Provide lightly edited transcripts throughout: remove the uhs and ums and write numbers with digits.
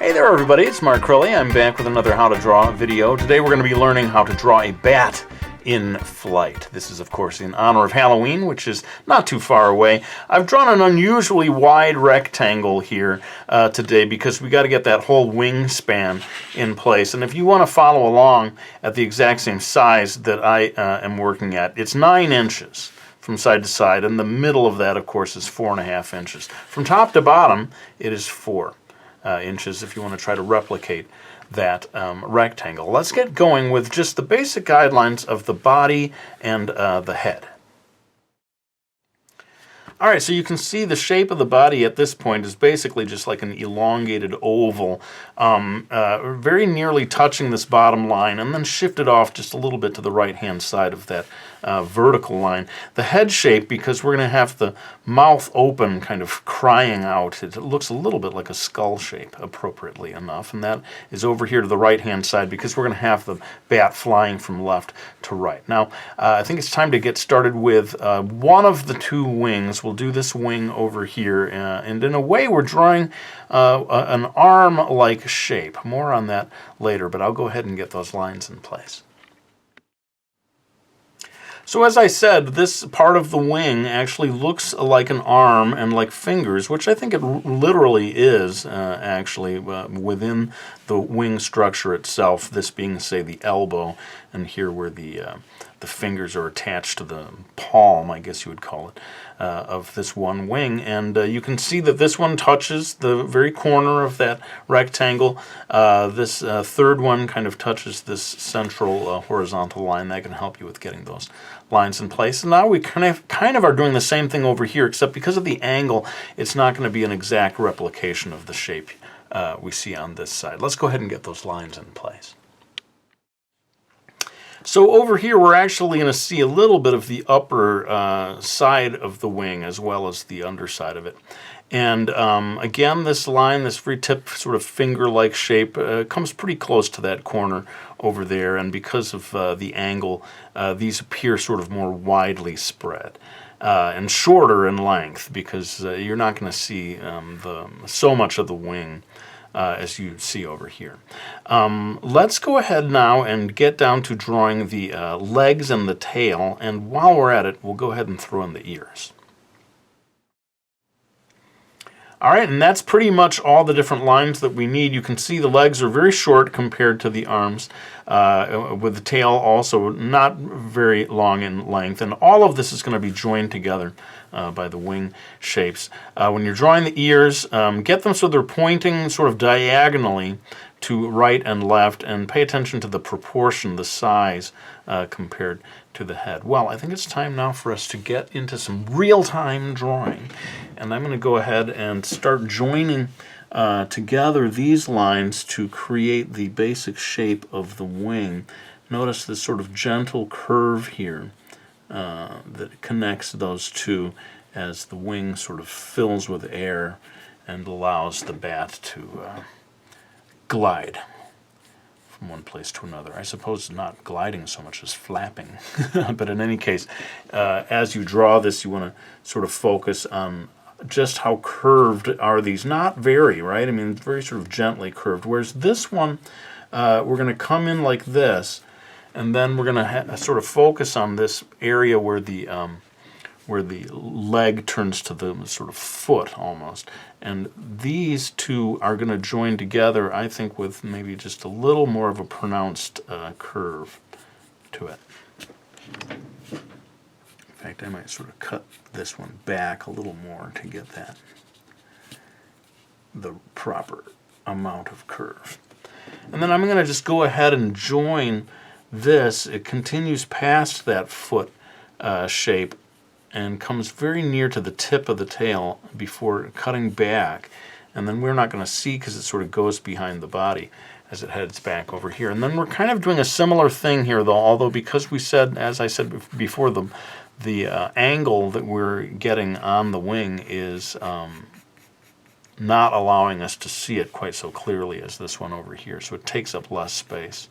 Hey there everybody, it's Mark Crilley. I'm back with another How to Draw video. Today we're going to be learning how to draw a bat in flight. This is of course in honor of Halloween, which is not too far away. I've drawn an unusually wide rectangle here today because we got to get that whole wingspan in place. And if you want to follow along at the exact same size that I am working at, it's 9 inches from side to side, and the middle of that of course is 4.5 inches. From top to bottom it is 4 inches if you want to try to replicate that rectangle. Let's get going with just the basic guidelines of the body and the head. Alright, so you can see the shape of the body at this point is basically just like an elongated oval, very nearly touching this bottom line, and then shifted off just a little bit to the right-hand side of that vertical line. The head shape, because we're going to have the mouth open, kind of crying out, it looks a little bit like a skull shape, appropriately enough, and that is over here to the right-hand side because we're going to have the bat flying from left to right. Now, I think it's time to get started with one of the 2 wings. We'll do this wing over here, and in a way we're drawing an arm-like shape. More on that later, but I'll go ahead and get those lines in place. So as I said, this part of the wing actually looks like an arm and like fingers, which I think it literally is actually within the wing structure itself, this being, say, the elbow, and here where the fingers are attached to the palm, I guess you would call it, of this one wing. And you can see that this one touches the very corner of that rectangle. This third one kind of touches this central horizontal line. That can help you with getting those lines in place. And now we kind of are doing the same thing over here, except because of the angle, it's not going to be an exact replication of the shape we see on this side. Let's go ahead and get those lines in place. So over here we're actually going to see a little bit of the upper side of the wing as well as the underside of it. And again, this line, this very tip sort of finger-like shape, comes pretty close to that corner over there, and because of the angle, these appear sort of more widely spread. And shorter in length, because you're not going to see so much of the wing as you see over here. Let's go ahead now and get down to drawing the legs and the tail, and while we're at it, we'll go ahead and throw in the ears. Alright, and that's pretty much all the different lines that we need. You can see the legs are very short compared to the arms, with the tail also not very long in length, and all of this is going to be joined together by the wing shapes. When you're drawing the ears, get them so they're pointing sort of diagonally to right and left, and pay attention to the proportion, the size, compared to the head. Well, I think it's time now for us to get into some real-time drawing, and I'm going to go ahead and start joining together these lines to create the basic shape of the wing. Notice this sort of gentle curve here that connects those two as the wing sort of fills with air and allows the bat to glide from one place to another. I suppose not gliding so much as flapping, but in any case, as you draw this, you want to sort of focus on just how curved are these. Not very, right? I mean, very sort of gently curved. Whereas this one, we're going to come in like this, and then we're going to sort of focus on this area where the leg turns to the sort of foot almost. And these two are going to join together, I think, with maybe just a little more of a pronounced curve to it. In fact, I might sort of cut this one back a little more to get the proper amount of curve. And then I'm going to just go ahead and join this. It continues past that foot shape and comes very near to the tip of the tail before cutting back. And then we're not going to see because it sort of goes behind the body as it heads back over here. And then we're kind of doing a similar thing here, though, although because we said, as I said before, the angle that we're getting on the wing is not allowing us to see it quite so clearly as this one over here. So it takes up less space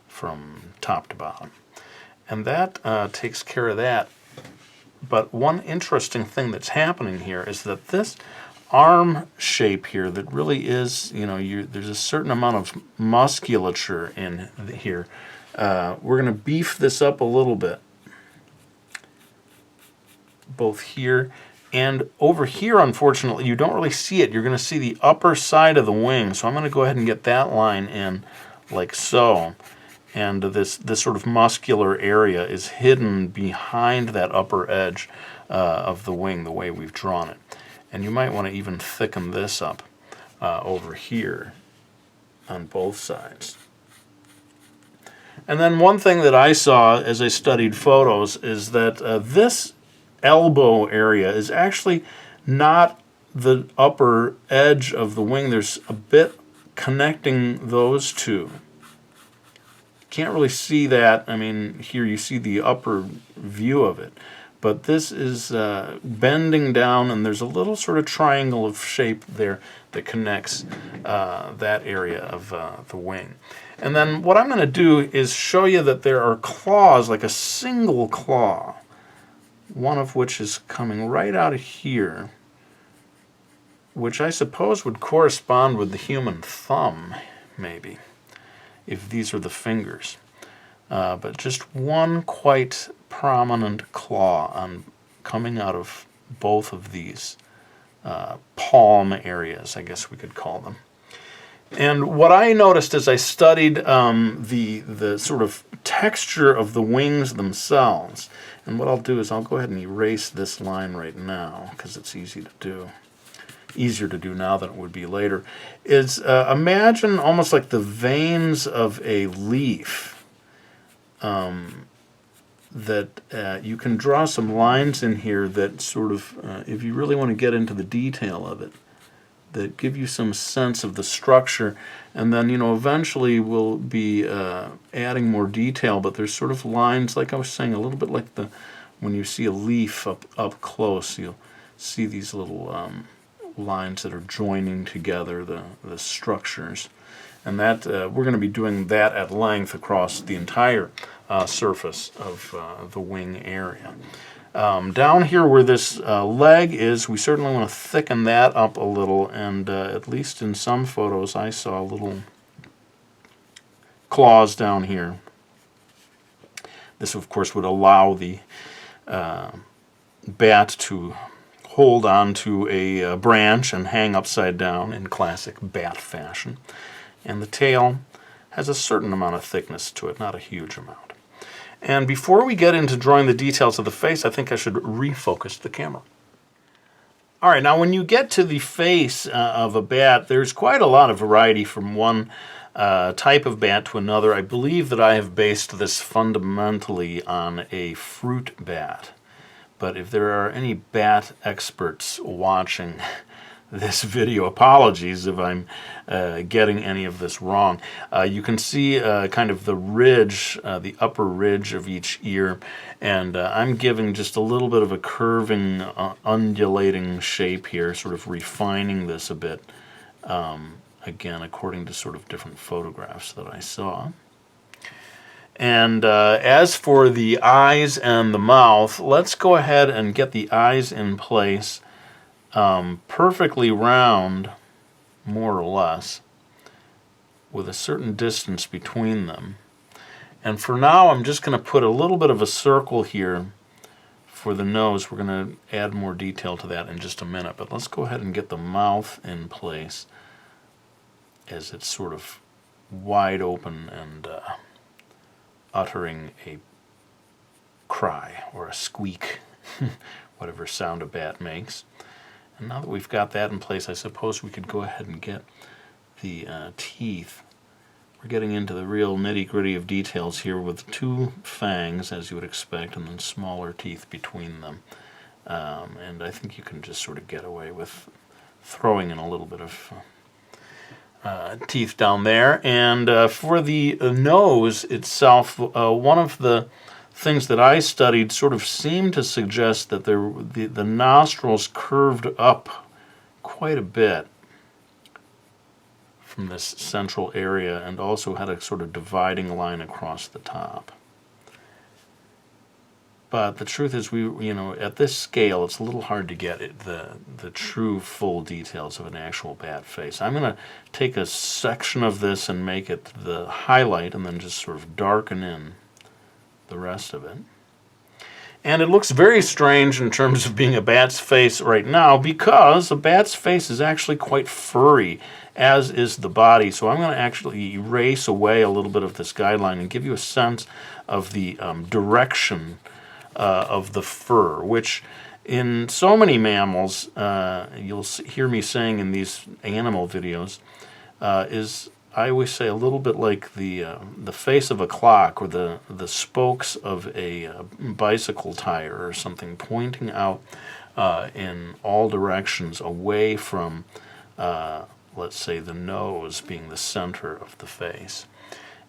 from top to bottom. And that takes care of that. But one interesting thing that's happening here is that this arm shape here that really is, there's a certain amount of musculature in here. We're going to beef this up a little bit, both here and over here. Unfortunately, you don't really see it. You're going to see the upper side of the wing, so I'm going to go ahead and get that line in like so. And this sort of muscular area is hidden behind that upper edge of the wing, the way we've drawn it. And you might want to even thicken this up over here on both sides. And then one thing that I saw as I studied photos is that this elbow area is actually not the upper edge of the wing. There's a bit connecting those two. Can't really see that. I mean, here you see the upper view of it. But this is bending down, and there's a little sort of triangle of shape there that connects that area of the wing. And then what I'm going to do is show you that there are claws, like a single claw, one of which is coming right out of here, which I suppose would correspond with the human thumb, maybe, if these are the fingers. But just one quite prominent claw coming out of both of these palm areas, I guess we could call them. And what I noticed as I studied the sort of texture of the wings themselves, and what I'll do is I'll go ahead and erase this line right now because it's easier to do now than it would be later, is imagine almost like the veins of a leaf. That you can draw some lines in here that sort of, if you really want to get into the detail of it, that give you some sense of the structure, and then eventually we'll be adding more detail. But there's sort of lines, like I was saying, a little bit like when you see a leaf up close, you'll see these little lines that are joining together the structures. And that we're going to be doing that at length across the entire surface of the wing area. Down here where this leg is, we certainly want to thicken that up a little, and at least in some photos I saw little claws down here. This of course would allow the bat to hold onto a branch and hang upside down in classic bat fashion. And the tail has a certain amount of thickness to it, not a huge amount. And before we get into drawing the details of the face, I think I should refocus the camera. All right, now when you get to the face of a bat, there's quite a lot of variety from one type of bat to another. I believe that I have based this fundamentally on a fruit bat. But if there are any bat experts watching this video, apologies if I'm getting any of this wrong. You can see kind of the ridge, the upper ridge of each ear, and I'm giving just a little bit of a curving, undulating shape here, sort of refining this a bit, again, according to sort of different photographs that I saw. And as for the eyes and the mouth, let's go ahead and get the eyes in place. Perfectly round, more or less, with a certain distance between them. And for now, I'm just going to put a little bit of a circle here for the nose. We're going to add more detail to that in just a minute, but let's go ahead and get the mouth in place as it's sort of wide open and uttering a cry or a squeak, whatever sound a bat makes. And now that we've got that in place, I suppose we could go ahead and get the teeth. We're getting into the real nitty-gritty of details here with two fangs, as you would expect, and then smaller teeth between them. And I think you can just sort of get away with throwing in a little bit of teeth down there. And for the nose itself, one of the things that I studied sort of seemed to suggest that the nostrils curved up quite a bit from this central area, and also had a sort of dividing line across the top. But the truth is, at this scale, it's a little hard to get the true full details of an actual bat face. I'm going to take a section of this and make it the highlight and then just sort of darken in the rest of it. And it looks very strange in terms of being a bat's face right now because a bat's face is actually quite furry, as is the body. So I'm going to actually erase away a little bit of this guideline and give you a sense of the direction of the fur, which in so many mammals, you'll hear me saying in these animal videos, is, I always say, a little bit like the face of a clock or the spokes of a bicycle tire or something, pointing out in all directions away from, let's say, the nose being the center of the face.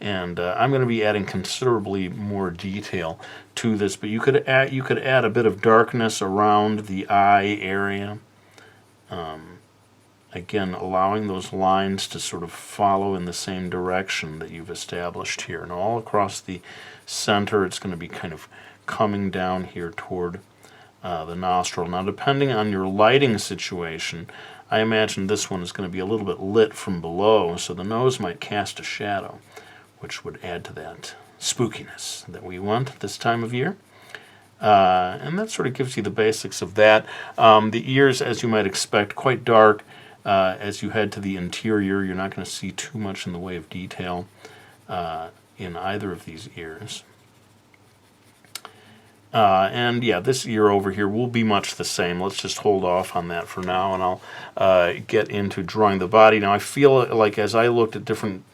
And I'm going to be adding considerably more detail to this, but you could add a bit of darkness around the eye area. Again, allowing those lines to sort of follow in the same direction that you've established here. And all across the center, it's going to be kind of coming down here toward the nostril. Now, depending on your lighting situation, I imagine this one is going to be a little bit lit from below, so the nose might cast a shadow, which would add to that spookiness that we want at this time of year. And that sort of gives you the basics of that. The ears, as you might expect, quite dark. As you head to the interior, you're not going to see too much in the way of detail in either of these ears. And yeah, this ear over here will be much the same. Let's just hold off on that for now, and I'll get into drawing the body. Now, I feel like as I looked at different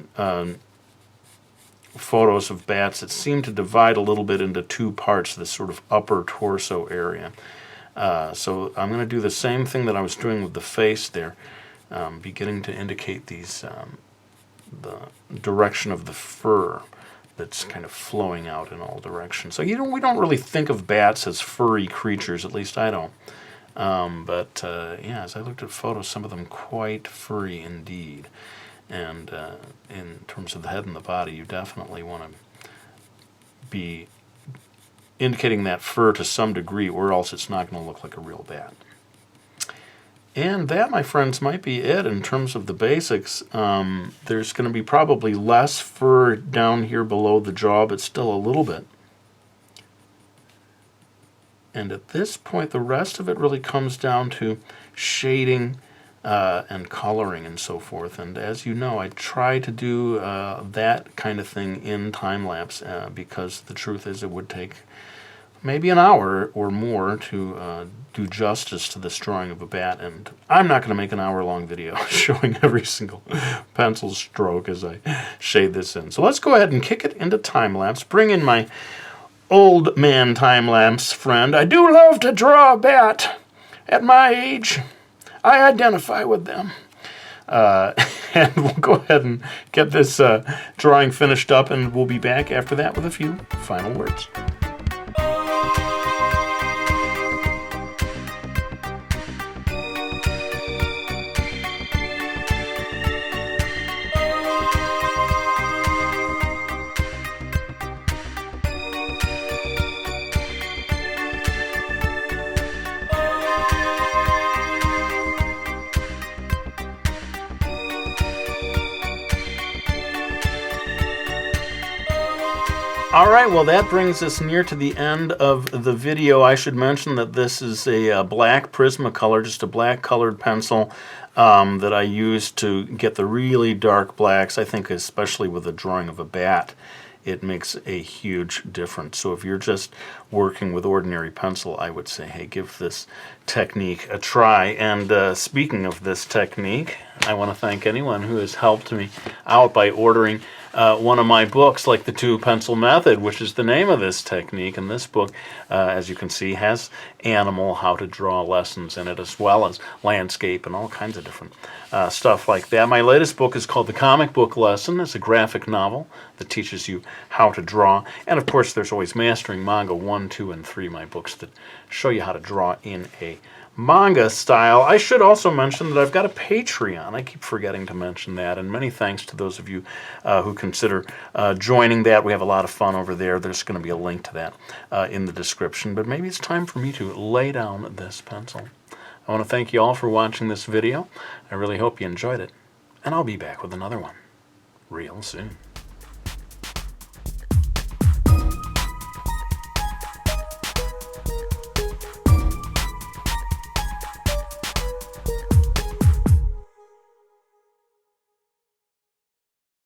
photos of bats, it seemed to divide a little bit into two parts, this sort of upper torso area. So I'm going to do the same thing that I was doing with the face there, beginning to indicate these the direction of the fur that's kind of flowing out in all directions. So we don't really think of bats as furry creatures, at least I don't. But yeah, as I looked at photos, some of them quite furry indeed. And in terms of the head and the body, you definitely want to be indicating that fur to some degree, or else it's not going to look like a real bat. And that, my friends, might be it in terms of the basics. There's going to be probably less fur down here below the jaw, but still a little bit. And at this point, the rest of it really comes down to shading and coloring and so forth. And as you know, I try to do that kind of thing in time-lapse because the truth is it would take maybe an hour or more to do justice to this drawing of a bat, and I'm not going to make an hour-long video showing every single pencil stroke as I shade this in. So let's go ahead and kick it into time-lapse, bring in my old man time-lapse friend. I do love to draw a bat. At my age, I identify with them. And we'll go ahead and get this drawing finished up, and we'll be back after that with a few final words. Alright, well that brings us near to the end of the video. I should mention that this is a black Prismacolor, just a black colored pencil that I used to get the really dark blacks. I think especially with a drawing of a bat, it makes a huge difference. So if you're just working with ordinary pencil, I would say, hey, give this technique a try. And speaking of this technique, I want to thank anyone who has helped me out by ordering one of my books, like the Two-Pencil Method, which is the name of this technique. And this book, as you can see, has animal how to draw lessons in it, as well as landscape and all kinds of different stuff like that. My latest book is called The Comic Book Lesson. It's a graphic novel that teaches you how to draw. And of course, there's always Mastering Manga 1, 2, and 3, my books that show you how to draw in a manga style. I should also mention that I've got a Patreon. I keep forgetting to mention that, and many thanks to those of you who consider joining that. We have a lot of fun over there. There's going to be a link to that in the description. But maybe it's time for me to lay down this pencil. I want to thank you all for watching this video. I really hope you enjoyed it. And I'll be back with another one real soon.